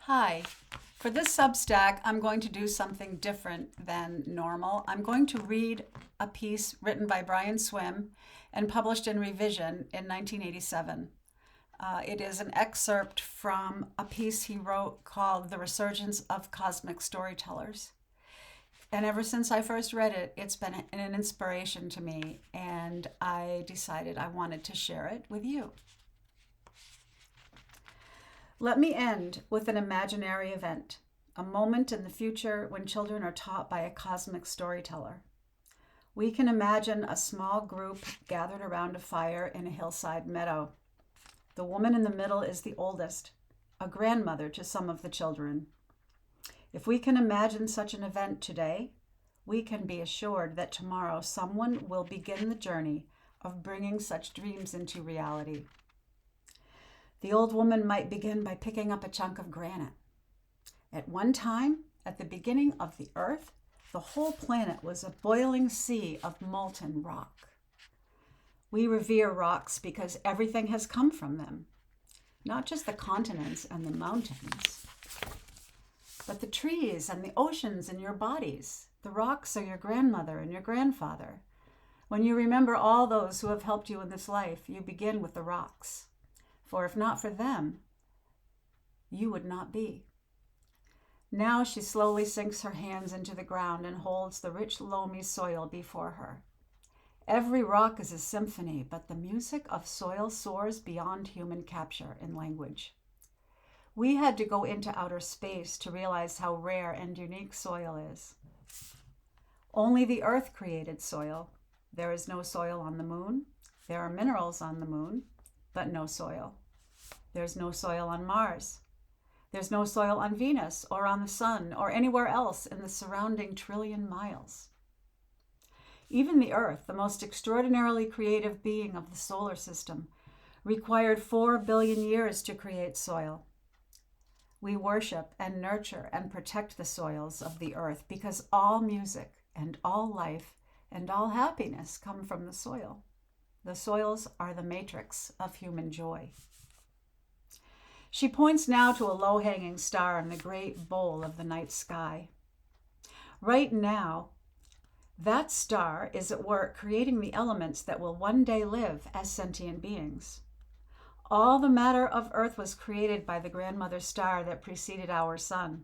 Hi. For this Substack, I'm going to do something different than normal. I'm going to read a piece written by Brian Swimme and published in Revision in 1987. It is an excerpt from a piece he wrote called The Resurgence of Cosmic Storytellers. And ever since I first read it, it's been an inspiration to me, and I decided I wanted to share it with you. Let me end with an imaginary event, a moment in the future when children are taught by a cosmic storyteller. We can imagine a small group gathered around a fire in a hillside meadow. The woman in the middle is the oldest, a grandmother to some of the children. If we can imagine such an event today, we can be assured that tomorrow someone will begin the journey of bringing such dreams into reality. The old woman might begin by picking up a chunk of granite. At one time, at the beginning of the earth, the whole planet was a boiling sea of molten rock. We revere rocks because everything has come from them, not just the continents and the mountains, but the trees and the oceans in your bodies. The rocks are your grandmother and your grandfather. When you remember all those who have helped you in this life, you begin with the rocks. For if not for them, you would not be. Now she slowly sinks her hands into the ground and holds the rich, loamy soil before her. Every rock is a symphony, but the music of soil soars beyond human capture in language. We had to go into outer space to realize how rare and unique soil is. Only the earth created soil. There is no soil on the moon. There are minerals on the moon, but no soil. There's no soil on Mars. There's no soil on Venus or on the sun or anywhere else in the surrounding trillion miles. Even the Earth, the most extraordinarily creative being of the solar system, required 4 billion years to create soil. We worship and nurture and protect the soils of the earth because all music and all life and all happiness come from the soil. The soils are the matrix of human joy. She points now to a low-hanging star in the great bowl of the night sky. Right now, that star is at work creating the elements that will one day live as sentient beings. All the matter of Earth was created by the grandmother star that preceded our sun.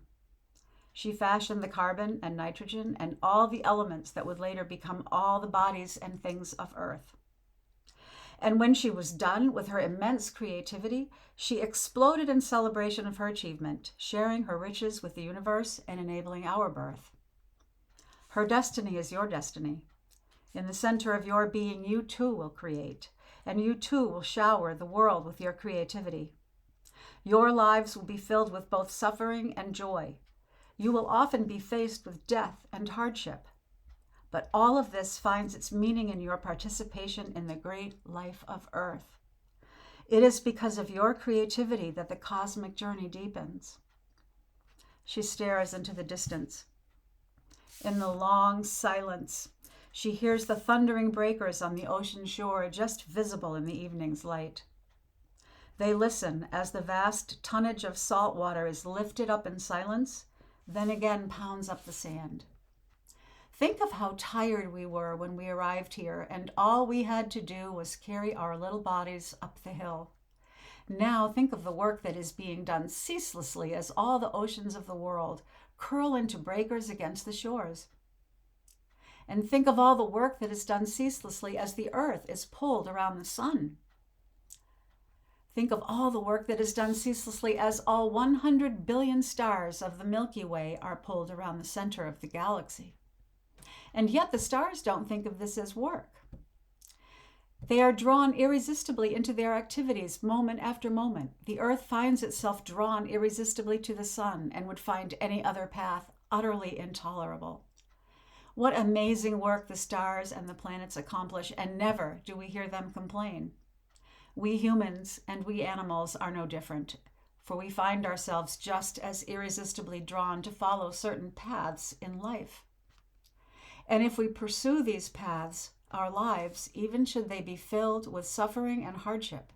She fashioned the carbon and nitrogen and all the elements that would later become all the bodies and things of Earth. And when she was done with her immense creativity, she exploded in celebration of her achievement, sharing her riches with the universe and enabling our birth. Her destiny is your destiny. In the center of your being, you too will create, and you too will shower the world with your creativity. Your lives will be filled with both suffering and joy. You will often be faced with death and hardship. But all of this finds its meaning in your participation in the great life of Earth. It is because of your creativity that the cosmic journey deepens. She stares into the distance. In the long silence, she hears the thundering breakers on the ocean shore just visible in the evening's light. They listen as the vast tonnage of salt water is lifted up in silence, then again pounds up the sand. Think of how tired we were when we arrived here, and all we had to do was carry our little bodies up the hill. Now think of the work that is being done ceaselessly as all the oceans of the world curl into breakers against the shores. And think of all the work that is done ceaselessly as the earth is pulled around the sun. Think of all the work that is done ceaselessly as all 100 billion stars of the Milky Way are pulled around the center of the galaxy. And yet the stars don't think of this as work. They are drawn irresistibly into their activities moment after moment. The earth finds itself drawn irresistibly to the sun and would find any other path utterly intolerable. What amazing work the stars and the planets accomplish, and never do we hear them complain. We humans and we animals are no different, for we find ourselves just as irresistibly drawn to follow certain paths in life. And if we pursue these paths, our lives, even should they be filled with suffering and hardship,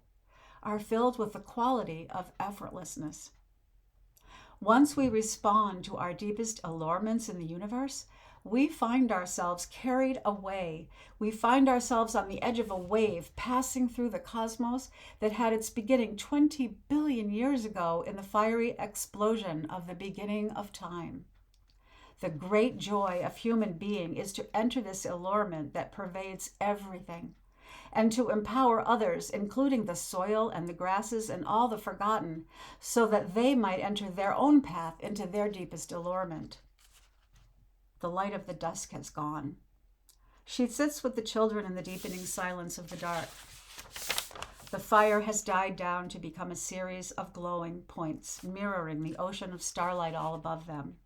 are filled with the quality of effortlessness. Once we respond to our deepest allurements in the universe, we find ourselves carried away. We find ourselves on the edge of a wave passing through the cosmos that had its beginning 20 billion years ago in the fiery explosion of the beginning of time. The great joy of human being is to enter this allurement that pervades everything, and to empower others, including the soil and the grasses and all the forgotten, so that they might enter their own path into their deepest allurement. The light of the dusk has gone. She sits with the children in the deepening silence of the dark. The fire has died down to become a series of glowing points, mirroring the ocean of starlight all above them.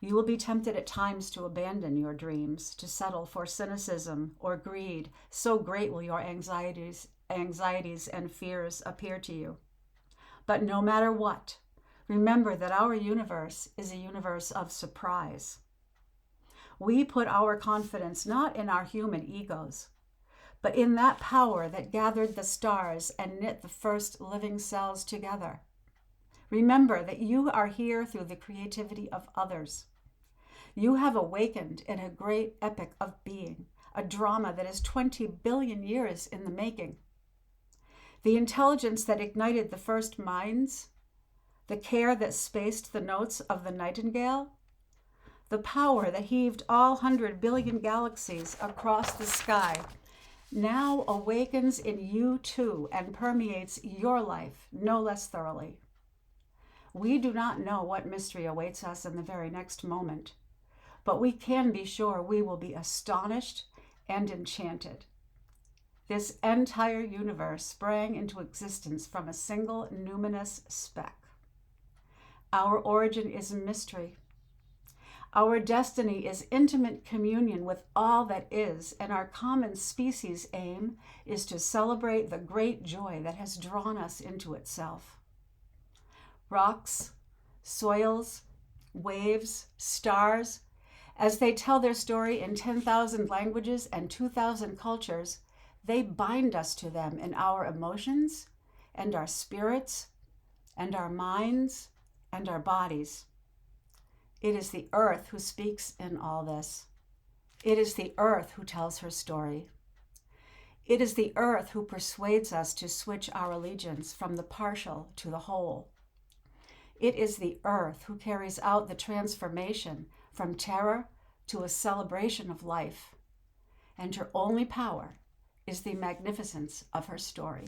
You will be tempted at times to abandon your dreams, to settle for cynicism or greed. So great will your anxieties and fears appear to you. But no matter what, remember that our universe is a universe of surprise. We put our confidence not in our human egos, but in that power that gathered the stars and knit the first living cells together. Remember that you are here through the creativity of others. You have awakened in a great epic of being, a drama that is 20 billion years in the making. The intelligence that ignited the first minds, the care that spaced the notes of the nightingale, the power that heaved all 100 billion galaxies across the sky, now awakens in you too and permeates your life no less thoroughly. We do not know what mystery awaits us in the very next moment, but we can be sure we will be astonished and enchanted. This entire universe sprang into existence from a single numinous speck. Our origin is a mystery. Our destiny is intimate communion with all that is, and our common species' aim is to celebrate the great joy that has drawn us into itself. Rocks, soils, waves, stars, as they tell their story in 10,000 languages and 2,000 cultures, they bind us to them in our emotions and our spirits and our minds and our bodies. It is the earth who speaks in all this. It is the earth who tells her story. It is the earth who persuades us to switch our allegiance from the partial to the whole. It is the earth who carries out the transformation from terror to a celebration of life. And her only power is the magnificence of her story.